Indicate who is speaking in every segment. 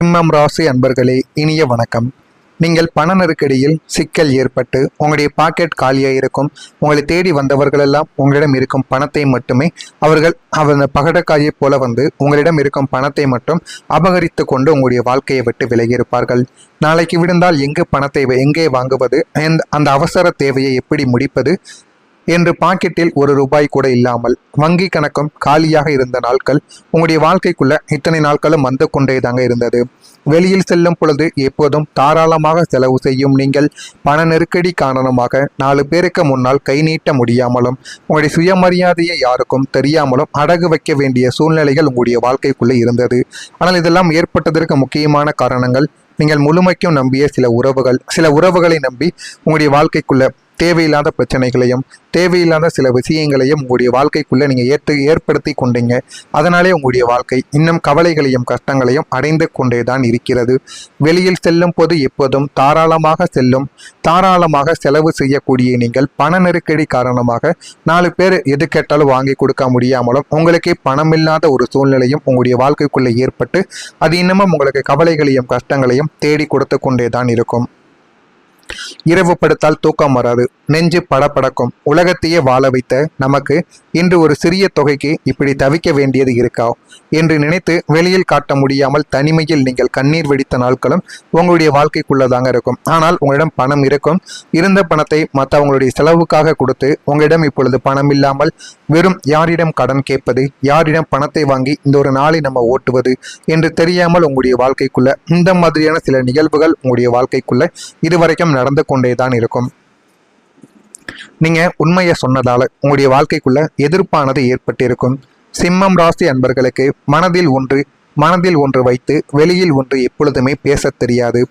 Speaker 1: சிம்மம் ராசி அன்பர்களே, இனிய வணக்கம். நீங்கள் பண நெருக்கடியில் சிக்கல் ஏற்பட்டு உங்களுடைய பாக்கெட் காலியாக இருக்கும். உங்களை தேடி வந்தவர்களெல்லாம் உங்களிடம் இருக்கும் பணத்தை மட்டுமே அவர்கள் பகடக்காயை போல வந்து உங்களிடம் இருக்கும் பணத்தை மட்டும் அபகரித்து கொண்டு உங்களுடைய வாழ்க்கையை விட்டு விலகியிருப்பார்கள். நாளைக்கு விழுந்தால் எங்கே வாங்குவது, அந்த அவசர தேவையை எப்படி முடிப்பது என்று பாக்கெட்டில் ₹1 கூட இல்லாமல் வங்கி கணக்கும் காலியாக இருந்த நாட்கள் உங்களுடைய வாழ்க்கைக்குள்ள இத்தனை நாட்களும் வந்து கொண்டேதாங்க இருந்தது. வெளியில் செல்லும் பொழுது எப்போதும் தாராளமாக செலவு செய்யும் நீங்கள் பண நெருக்கடி காரணமாக 4 பேருக்கு முன்னால் கை நீட்ட முடியாமலும் உங்களுடைய சுயமரியாதையை யாருக்கும் தெரியாமலும் அடகு வைக்க வேண்டிய சூழ்நிலைகள் உங்களுடைய வாழ்க்கைக்குள்ளே இருந்தது. ஆனால் இதெல்லாம் ஏற்பட்டதற்கு முக்கியமான காரணங்கள் நீங்கள் முழுமைக்கும் நம்பிய சில உறவுகளை நம்பி உங்களுடைய வாழ்க்கைக்குள்ள தேவையில்லாத பிரச்சனைகளையும் தேவையில்லாத சில விஷயங்களையும் உங்களுடைய வாழ்க்கைக்குள்ள நீங்க ஏற்படுத்தி கொண்டீங்க. அதனாலே உங்களுடைய வாழ்க்கை இன்னும் கவலைகளையும் கஷ்டங்களையும் அடைந்து கொண்டேதான் இருக்கிறது. வெளியில் செல்லும் போது எப்போதும் தாராளமாக செலவு செய்யக்கூடிய நீங்கள் பண நெருக்கடி காரணமாக 4 பேர் எது கேட்டாலும் வாங்கி கொடுக்க முடியாமலும் உங்களுக்கே பணமில்லாத ஒரு சூழ்நிலையும் உங்களுடைய வாழ்க்கைக்குள்ள ஏற்பட்டு அது இன்னமும் உங்களுக்கு கவலைகளையும் கஷ்டங்களையும் தேடி கொடுத்து கொண்டேதான் இருக்கும். இரவு படுத்தால் தூக்கம் வராது, நெஞ்சு படபடக்கும். உலகத்தையே வாழ வைத்த நமக்கு இன்று ஒரு சிறிய தொகைக்கு இப்படி தவிக்க வேண்டியது இருக்கா என்று நினைத்து வெளியில் காட்ட முடியாமல் தனிமையில் நீங்கள் கண்ணீர் வெடித்த நாட்களும் உங்களுடைய வாழ்க்கைக்குள்ளதாங்க இருக்கும். ஆனால் உங்களிடம் பணம் இருக்கும். இருந்த பணத்தை மற்றவங்களுடைய செலவுக்காக கொடுத்து உங்களிடம் இப்பொழுது பணம் இல்லாமல் வெறும் யாரிடம் கடன் கேட்பது, யாரிடம் பணத்தை வாங்கி இந்த ஒரு நாளை நம்ம ஓட்டுவது என்று தெரியாமல் உங்களுடைய வாழ்க்கைக்குள்ள இந்த மாதிரியான சில நிகழ்வுகள் உங்களுடைய வாழ்க்கைக்குள்ள இதுவரைக்கும் நடந்து கொண்டேதான் இருக்கும். நீங்க உண்மையை சொன்னதால உங்களுடைய வாழ்க்கைக்குள்ள எதிர்ப்பானது ஏற்பட்டிருக்கும். சிம்மம் ராசி அன்பர்களுக்கு மனதில் ஒன்று வைத்து வெளியில் ஒன்று எப்பொழுதுமே பேசத் தெரியாது.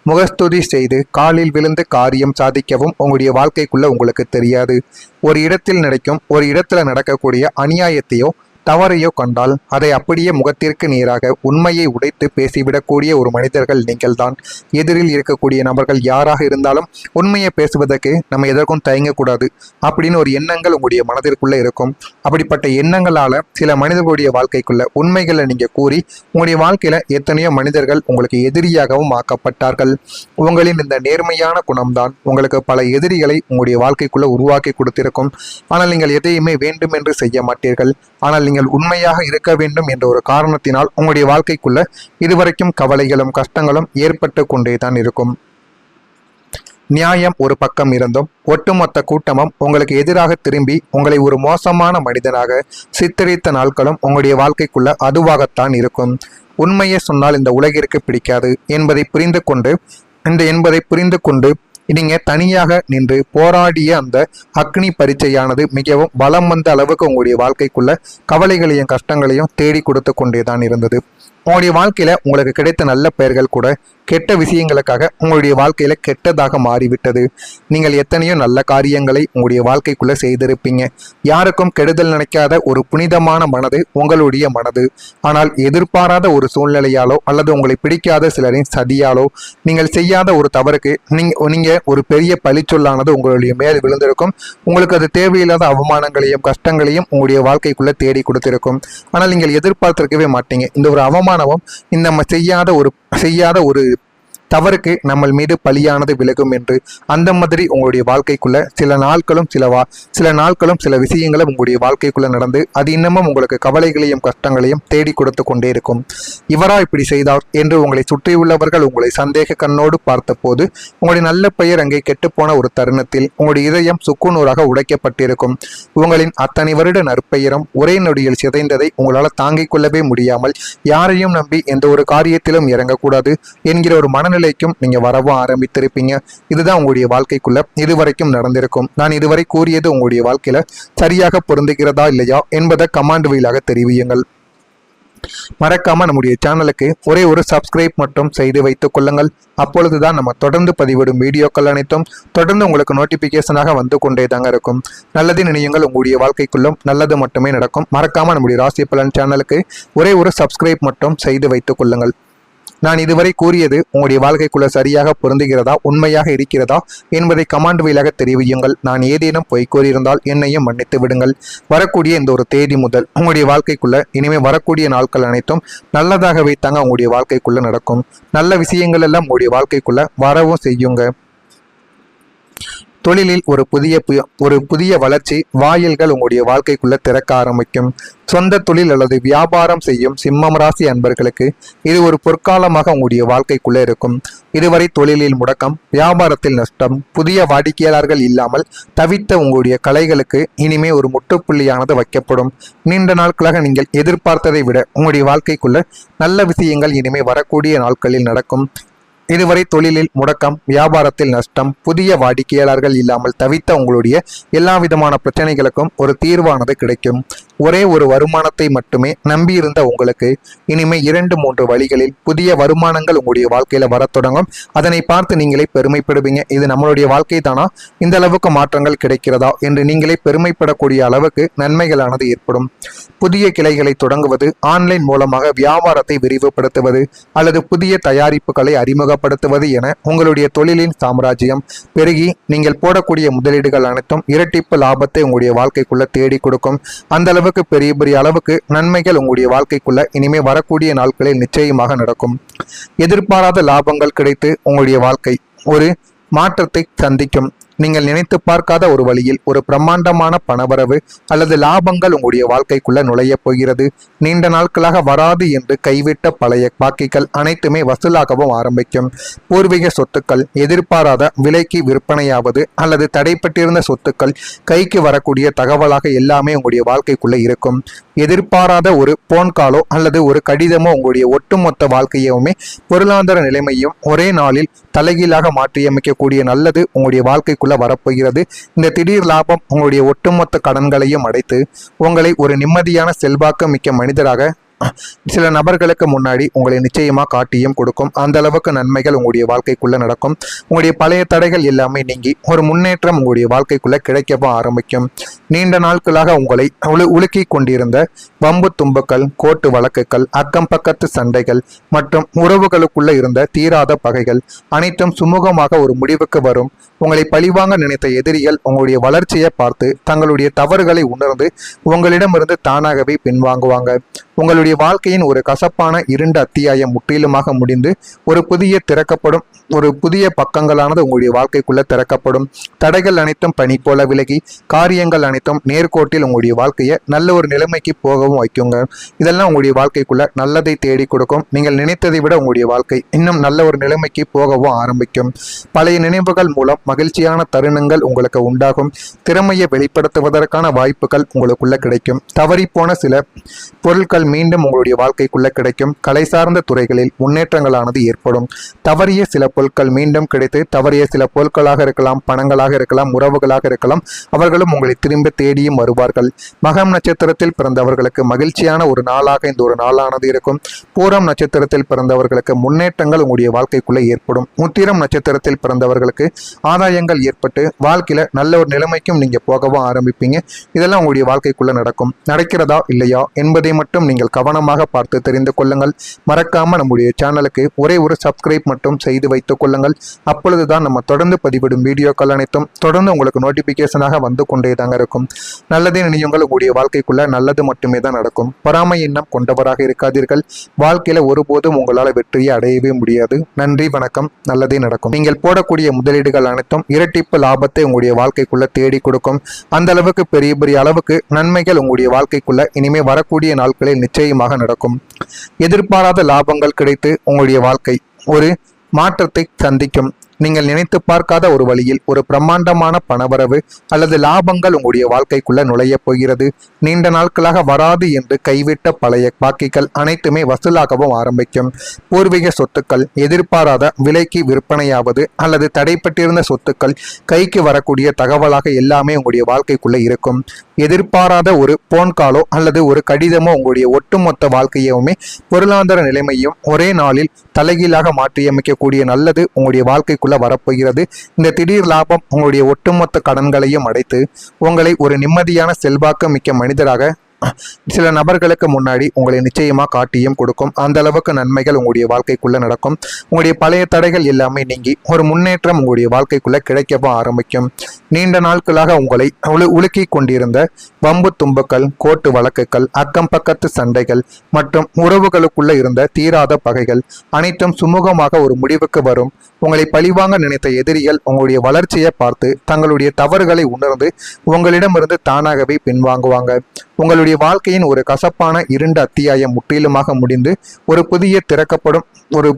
Speaker 1: முகஸ்துதி செய்து காலில் விழுந்து காரியம் சாதிக்கவும் உங்களுடைய வாழ்க்கைக்குள்ள உங்களுக்கு தெரியாது. ஒரு இடத்துல நடக்கக்கூடிய அநியாயத்தையோ தவறையோ கண்டால் அதை அப்படியே முகத்திற்கு நேராக உண்மையை உடைத்து பேசிவிடக்கூடிய ஒரு மனிதர்கள் நீங்கள் தான். எதிரில் இருக்கக்கூடிய நபர்கள் யாராக இருந்தாலும் உண்மையை பேசுவதற்கு நம்ம எதற்கும் தயங்கக்கூடாது அப்படின்னு ஒரு எண்ணங்கள் உங்களுடைய மனதிற்குள்ள இருக்கும். அப்படிப்பட்ட எண்ணங்களால சில மனிதர்களுடைய வாழ்க்கைக்குள்ள உண்மைகளை நீங்க கூறி உங்களுடைய வாழ்க்கையில எத்தனையோ மனிதர்கள் உங்களுக்கு எதிரியாகவும் ஆக்கப்பட்டார்கள். உங்களின் இந்த நேர்மையான குணம்தான் உங்களுக்கு பல எதிரிகளை உங்களுடைய வாழ்க்கைக்குள்ள உருவாக்கி கொடுத்திருக்கும். ஆனால் நீங்கள் எதையுமே வேண்டும் என்று செய்ய மாட்டீர்கள். ஆனால் நீங்கள் உண்மையாக இருக்க வேண்டும் என்ற ஒரு காரணத்தினால் உங்களுடைய வாழ்க்கைக்குள்ள இதுவரைக்கும் கவலைகளும் கஷ்டங்களும் ஏற்பட்டு கொண்டேதான் இருக்கும். நியாயம் ஒரு பக்கம் இருந்தும் ஒட்டுமொத்த கூட்டமும் உங்களுக்கு எதிராக திரும்பி உங்களை ஒரு மோசமான மனிதனாக சித்தரித்த நாட்களும் உங்களுடைய வாழ்க்கைக்குள்ள அதுவாகத்தான் இருக்கும். உண்மையை சொன்னால் இந்த உலகிற்கு பிடிக்காது என்பதை புரிந்து கொண்டு நீங்க தனியாக நின்று போராடிய அந்த அக்னி பரீட்சையானது மிகவும் பலம் வந்த அளவுக்கு உங்களுடைய வாழ்க்கைக்குள்ள கவலைகளையும் கஷ்டங்களையும் தேடி கொடுத்து கொண்டேதான் இருந்தது. உங்களுடைய வாழ்க்கையில உங்களுக்கு கிடைத்த நல்ல பெயர்கள் கூட கெட்ட விஷயங்களுக்காக உங்களுடைய வாழ்க்கையில கெட்டதாக மாறிவிட்டது. நீங்கள் எத்தனையோ நல்ல காரியங்களை உங்களுடைய வாழ்க்கைக்குள்ள செய்திருப்பீங்க. யாருக்கும் கெடுதல் நினைக்காத ஒரு புனிதமான மனது உங்களுடைய மனது. ஆனால் எதிர்பாராத ஒரு சூழ்நிலையாலோ அல்லது உங்களை பிடிக்காத சிலரின் சதியாலோ நீங்கள் செய்யாத ஒரு தவறுக்கு நீங்க ஒரு பெரிய பழிச்சொல்லானது உங்களுடைய மேல் விழுந்திருக்கும். உங்களுக்கு அது தேவையில்லாத அவமானங்களையும் கஷ்டங்களையும் உங்களுடைய வாழ்க்கைக்குள்ள தேடி கொடுத்திருக்கும். ஆனால் நீங்கள் எதிர்பார்த்திருக்கவே மாட்டீங்க இந்த ஒரு அவமானமும் நம்ம செய்யாத ஒரு தவறுக்கு நம்ம மீது பலியானது விலகும் என்று. அந்த மாதிரி உங்களுடைய வாழ்க்கைக்குள்ள சில நாட்களும் சில விஷயங்களும் உங்களுடைய வாழ்க்கைக்குள்ள நடந்து அது இன்னமும் உங்களுக்கு கவலைகளையும் கஷ்டங்களையும் தேடி கொடுத்து கொண்டே இருக்கும். இவரா இப்படி செய்தார் என்று உங்களை சுற்றியுள்ளவர்கள் உங்களை சந்தேக கண்ணோடு பார்த்த போது உங்களுடைய நல்ல பெயர் அங்கே கெட்டுப்போன ஒரு தருணத்தில் உங்களுடைய இதயம் சுக்குநூறாக உடைக்கப்பட்டிருக்கும். உங்களின் அத்தனை வருட நற்பெயரும் ஒரே நொடியில் சிதைந்ததை உங்களால் தாங்கிக் கொள்ளவே முடியாமல் யாரையும் நம்பி எந்த ஒரு காரியத்திலும் இறங்கக்கூடாது என்கிற ஒரு மனநிலைக்கும் நீங்க வரவும் ஆரம்பித்திருப்பீங்க. இதுதான் உங்களுடைய வாழ்க்கைக்குள்ள இதுவரைக்கும் நடந்திருக்கும். நான் இதுவரை கூறியது உங்களுடைய வாழ்க்கையில சரியாக பொருந்துகிறதா இல்லையா என்பதை கமெண்ட் வழியாக தெரிவியுங்கள். மறக்காம நம்முடைய சேனலுக்கு ஒரே ஒரு சப்ஸ்கிரைப் மட்டும் செய்து வைத்துக் கொள்ளுங்கள். அப்பொழுதுதான் நம்ம தொடர்ந்து பதிவிடும் வீடியோக்கள் அனைத்தும் தொடர்ந்து உங்களுக்கு நோட்டிபிகேஷனாக வந்து கொண்டே தாங்க இருக்கும். நல்லது நினையுங்கள், உங்களுடைய வாழ்க்கைக்குள்ளும் நல்லது மட்டுமே நடக்கும். மறக்காம நம்முடைய ராசி பலன் சேனலுக்கு ஒரே ஒரு சப்ஸ்கிரைப் மட்டும் செய்து வைத்துக் கொள்ளுங்கள். நான் இதுவரை கூறியது உங்களுடைய வாழ்க்கைக்குள்ள சரியாக பொருந்துகிறதா, உண்மையாக இருக்கிறதா என்பதை கமெண்ட் வழியாக தெரிவியுங்கள். நான் ஏதேனும் பொய் கூறியிருந்தால் என்னையும் மன்னித்து விடுங்கள். வரக்கூடிய இந்த ஒரு தேதி முதல் உங்களுடைய வாழ்க்கைக்குள்ள இனிமே வரக்கூடிய நாட்கள் அனைத்தும் நல்லதாகவே தாங்க உங்களுடைய வாழ்க்கைக்குள்ள நடக்கும். நல்ல விஷயங்கள் எல்லாம் உங்களுடைய வாழ்க்கைக்குள்ள வரவும் செய்யுங்க. தொழிலில் ஒரு புதிய வளர்ச்சி வாயில்கள் உங்களுடைய வாழ்க்கைக்குள்ள திறக்க ஆரம்பிக்கும். சொந்த தொழில் அல்லது வியாபாரம் செய்யும் சிம்மம் ராசி அன்பர்களுக்கு இது ஒரு பொற்காலமாக உங்களுடைய வாழ்க்கைக்குள்ள இருக்கும். இதுவரை தொழிலில் முடக்கம், வியாபாரத்தில் நஷ்டம், புதிய வாடிக்கையாளர்கள் இல்லாமல் தவித்த உங்களுடைய கலைகளுக்கு இனிமே ஒரு முற்றுப்புள்ளியானது வைக்கப்படும். நீண்ட நாட்களாக நீங்கள் எதிர்பார்த்ததை விட உங்களுடைய வாழ்க்கைக்குள்ள நல்ல விஷயங்கள் இனிமே வரக்கூடிய நாட்களில் நடக்கும். இதுவரை தொழிலில் முடக்கம், வியாபாரத்தில் நஷ்டம், புதிய வாடிக்கையாளர்கள் இல்லாமல் தவித்த உங்களுடைய எல்லா விதமான பிரச்சனைகளுக்கும் ஒரு தீர்வானது கிடைக்கும். ஒரே ஒரு வருமானத்தை மட்டுமே நம்பியிருந்த உங்களுக்கு இனிமே 2-3 வழிகளில் புதிய வருமானங்கள் உங்களுடைய வாழ்க்கையில வர தொடங்கும். அதனை பார்த்து நீங்களே பெருமைப்படுவீங்க. இது நம்மளுடைய வாழ்க்கை தானா, இந்த அளவுக்கு மாற்றங்கள் கிடைக்கிறதா என்று நீங்களே பெருமைப்படக்கூடிய அளவுக்கு நன்மைகளானது ஏற்படும். புதிய கிளைகளை தொடங்குவது, ஆன்லைன் மூலமாக வியாபாரத்தை விரிவுபடுத்துவது அல்லது புதிய தயாரிப்புகளை அறிமுகப்படுத்துவது என உங்களுடைய தொழிலின் சாம்ராஜ்யம் பெருகி நீங்கள் போடக்கூடிய முதலீடுகள் அனைத்தும் இரட்டிப்பு லாபத்தை உங்களுடைய வாழ்க்கைக்குள்ள தேடி கொடுக்கும். அந்த அளவுக்கு பெரிய பெரிய அளவுக்கு நன்மைகள் உங்களுடைய வாழ்க்கைக்குள்ள இனிமே வரக்கூடிய நாட்களில் நிச்சயமாக நடக்கும். எதிர்பாராத லாபங்கள் கிடைத்து உங்களுடைய வாழ்க்கை ஒரு மாற்றத்தை சந்திக்கும். நீங்கள் நினைத்து பார்க்காத ஒரு வழியில் ஒரு பிரம்மாண்டமான பணவரவு அல்லது லாபங்கள் உங்களுடைய வாழ்க்கைக்குள்ள நுழைய போகிறது. நீண்ட நாட்களாக வராது என்று கைவிட்ட பழைய பாக்கிகள் அனைத்துமே வசூலாகவும் ஆரம்பிக்கும். பூர்வீக சொத்துக்கள் எதிர்பாராத விலைக்கு விற்பனையாவது அல்லது தடைப்பட்டிருந்த சொத்துக்கள் கைக்கு வரக்கூடிய தகவலாக எல்லாமே உங்களுடைய வாழ்க்கைக்குள்ள இருக்கும். எதிர்பாராத ஒரு போன் காலோ அல்லது ஒரு கடிதமோ உங்களுடைய ஒட்டுமொத்த வாழ்க்கையுமே பொருளாதார நிலைமையும் ஒரே நாளில் தலைகீழாக மாற்றியமைக்கக்கூடிய நல்லது உங்களுடைய வாழ்க்கைக்குள்ள வரப்போகிறது. இந்த திடீர் லாபம் உங்களுடைய ஒட்டுமொத்த கடன்களையும் அடைத்து உங்களை ஒரு நிம்மதியான செல்வாக்கு மிக்க மனிதராக சில நபர்களுக்கு முன்னாடி உங்களை நிச்சயமா காட்டியும் கொடுக்கும். அந்த அளவுக்கு நன்மைகள் உங்களுடைய வாழ்க்கைக்குள்ள நடக்கும். உங்களுடைய பழைய தடைகள் எல்லாமே நீங்கி ஒரு முன்னேற்றம் உங்களுடைய வாழ்க்கைக்குள்ள கிடைக்கவும் ஆரம்பிக்கும். நீண்ட நாட்களாக உங்களை உலுக்கி கொண்டிருந்த வம்பு தும்புக்கள், கோர்ட்டு வழக்குகள், அக்கம் பக்கத்து சண்டைகள் மற்றும் உறவுகளுக்குள்ள இருந்த தீராத பகைகள் அனைத்தும் சுமூகமாக ஒரு முடிவுக்கு வரும். உங்களை பழிவாங்க நினைத்த எதிரிகள் உங்களுடைய வளர்ச்சியை பார்த்து தங்களுடைய தவறுகளை உணர்ந்து உங்களிடமிருந்து தானாகவே பின்வாங்குவாங்க. உங்களுடைய வாழ்க்கையின் ஒரு கசப்பான இருண்ட அத்தியாயம் முற்றிலுமாக முடிந்து ஒரு புதிய பக்கங்களானது உங்களுடைய வாழ்க்கைக்குள்ள திறக்கப்படும். தடைகள் அனைத்தும் பனி போல விலகி காரியங்கள் அனைத்தும் நேர்கோட்டில் உங்களுடைய வாழ்க்கையை நல்ல ஒரு நிலைமைக்கு போகவும் வைக்குங்க. இதெல்லாம் உங்களுடைய வாழ்க்கைக்குள்ள நல்லதை தேடி கொடுக்கும். நீங்கள் நினைத்ததை விட உங்களுடைய வாழ்க்கை இன்னும் நல்ல ஒரு நிலைமைக்கு போகவும் ஆரம்பிக்கும். பழைய நினைவுகள் மூலம் மகிழ்ச்சியான தருணங்கள் உங்களுக்கு உண்டாகும். திறமையை வெளிப்படுத்துவதற்கான வாய்ப்புகள் உங்களுக்குள்ள கிடைக்கும். தவறிப்போன சில பொருட்கள் மீண்டும் உங்களுடைய வாழ்க்கைக்குள்ள கிடைக்கும். கலை சார்ந்த துறைகளில் முன்னேற்றங்களானது ஏற்படும். தவறிய சில பொருட்கள் மீண்டும் கிடைத்து, தவறிய சில பொருட்களாக இருக்கலாம், பணங்களாக இருக்கலாம், உறவுகளாக இருக்கலாம், அவர்களும் உங்களை திரும்ப தேடியும் வருவார்கள். மகம் நட்சத்திரத்தில் பிறந்தவர்களுக்கு மகிழ்ச்சியான ஒரு நாளாக இந்த ஒரு நாளானது இருக்கும். பூரம் நட்சத்திரத்தில் பிறந்தவர்களுக்கு முன்னேற்றங்கள் உங்களுடைய வாழ்க்கைக்குள்ள ஏற்படும். உத்திரம் நட்சத்திரத்தில் பிறந்தவர்களுக்கு ஆதாயங்கள் ஏற்பட்டு வாழ்க்கையில நல்ல ஒரு நிலைமைக்கும் நீங்க போகவும் ஆரம்பிப்பீங்க. இதெல்லாம் உங்களுடைய வாழ்க்கைக்குள்ள நடக்கும். நடக்கிறதா இல்லையா என்பதை மட்டும் நீங்கள் கவனமாக பார்த்து தெரிந்து கொள்ளுங்கள். மறக்காம நம்முடைய சேனலுக்கு ஒரே ஒரு சப்ஸ்கிரைப் மட்டும் செய்து வைத்துக் கொள்ளுங்கள். அப்பொழுதுதான் நம்ம தொடர்ந்து பதிவிடும் வீடியோக்கள் அனைத்தும் தொடர்ந்து உங்களுக்கு நோட்டிபிகேஷனாக வந்து கொண்டே தாங்க இருக்கும். நல்லதே நினையுங்கள். உங்களுடைய வாழ்க்கைக்குள்ள நல்லது மட்டுமே தான் நடக்கும். பொறாமை எண்ணம் கொண்டவராக இருக்காதீர்கள். வாழ்க்கையில ஒருபோதும் உங்களால் வெற்றியை அடையவே முடியாது. நன்றி, வணக்கம். நல்லதே நடக்கும். நீங்கள் போடக்கூடிய முதலீடுகள் அனைத்தும் இரட்டிப்பு லாபத்தை உங்களுடைய வாழ்க்கைக்குள்ள தேடி கொடுக்கும். அந்த அளவுக்கு பெரிய பெரிய அளவுக்கு நன்மைகள் உங்களுடைய வாழ்க்கைக்குள்ள இனிமே வரக்கூடிய நாட்களில் நிச்சயமாக நடக்கும். எதிர்பாராத லாபங்கள் கிடைத்து உங்களுடைய வாழ்க்கை ஒரு மாற்றத்தை சந்திக்கும். நீங்கள் நினைத்து பார்க்காத ஒரு வழியில் ஒரு பிரம்மாண்டமான பணவரவு அல்லது லாபங்கள் உங்களுடைய வாழ்க்கைக்குள்ள நுழைய போகிறது. நீண்ட நாட்களாக வராது என்று கைவிட்ட பழைய பாக்கிகள் அனைத்துமே வசூலாகவும் ஆரம்பிக்கும். பூர்வீக சொத்துக்கள் எதிர்பாராத விலைக்கு விற்பனையாவது அல்லது தடைப்பட்டிருந்த சொத்துக்கள் கைக்கு வரக்கூடிய தகவலாக எல்லாமே உங்களுடைய வாழ்க்கைக்குள்ள இருக்கும். எதிர்பாராத ஒரு போன் காலோ அல்லது ஒரு கடிதமோ உங்களுடைய ஒட்டுமொத்த வாழ்க்கையுமே பொருளாதார நிலைமையும் ஒரே நாளில் தலைகீழாக மாற்றியமைக்கக்கூடிய நல்லது உங்களுடைய வாழ்க்கைக்குள்ள வரப்போகிறது. இந்த திடீர் லாபம் உங்களுடைய ஒட்டுமொத்த கடன்களையும் அடைத்து உங்களை ஒரு நிம்மதியான செல்வாக்கு மிக்க மனிதராக சில நபர்களுக்கு முன்னாடி உங்களை நிச்சயமா காட்டியும் கொடுக்கும். அந்த அளவுக்கு நன்மைகள் உங்களுடைய வாழ்க்கைக்குள்ள நடக்கும். உங்களுடைய பழைய தடைகள் எல்லாமே நீங்கி ஒரு முன்னேற்றம் உங்களுடைய வாழ்க்கைக்குள்ள கிடைக்கவும் ஆரம்பிக்கும். நீண்ட நாட்களாக உங்களை உலுக்கி கொண்டிருந்த வம்பு தும்புக்கள், கோர்ட்டு வழக்குகள், அக்கம் பக்கத்து சண்டைகள் மற்றும் உறவுகளுக்குள்ள இருந்த தீராத பகைகள் அனைத்தும் சுமூகமாக ஒரு முடிவுக்கு வரும். உங்களை பழிவாங்க நினைத்த எதிரிகள் உங்களுடைய வளர்ச்சியை பார்த்து தங்களுடைய தவறுகளை உணர்ந்து உங்களிடமிருந்து தானாகவே பின்வாங்குவாங்க. உங்களுடைய வாழ்க்கையின் ஒரு கசப்பான இருண்ட அத்தியாயம் முற்றிலுமாக முடிந்து ஒரு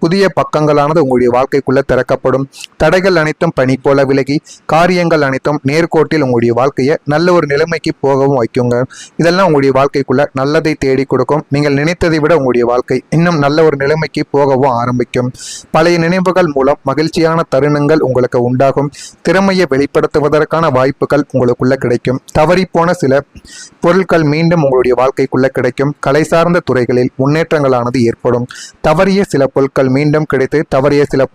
Speaker 1: புதிய பக்கங்களானது உங்களுடைய வாழ்க்கைக்குள்ள திறக்கப்படும். தடைகள் அனைத்தும் பனி போல விலகி காரியங்கள் அனைத்தும் நேர்கோட்டில் உங்களுடைய வாழ்க்கையை நல்ல ஒரு நிலைமைக்கு போகவும் வைக்குங்க. இதெல்லாம் உங்களுடைய வாழ்க்கைக்குள்ள நல்லதை தேடி கொடுக்கும். நீங்கள் நினைத்ததை விட உங்களுடைய வாழ்க்கை இன்னும் நல்ல ஒரு நிலைமைக்கு போகவும் ஆரம்பிக்கும். பழைய நினைவுகள் மூலம் மகிழ்ச்சியான தருணங்கள் உங்களுக்கு உண்டாகும். திறமையை வெளிப்படுத்துவதற்கான வாய்ப்புகள் உங்களுக்குள்ள கிடைக்கும். தவறிப்போன சில பொருட்கள் மீண்டும் உங்களுடைய வாழ்க்கைக்குள்ள கிடைக்கும். கலை சார்ந்த துறைகளில் முன்னேற்றங்களானது ஏற்படும். தவறிய சில பொருட்கள் மீண்டும் கிடைத்து தவறிய சில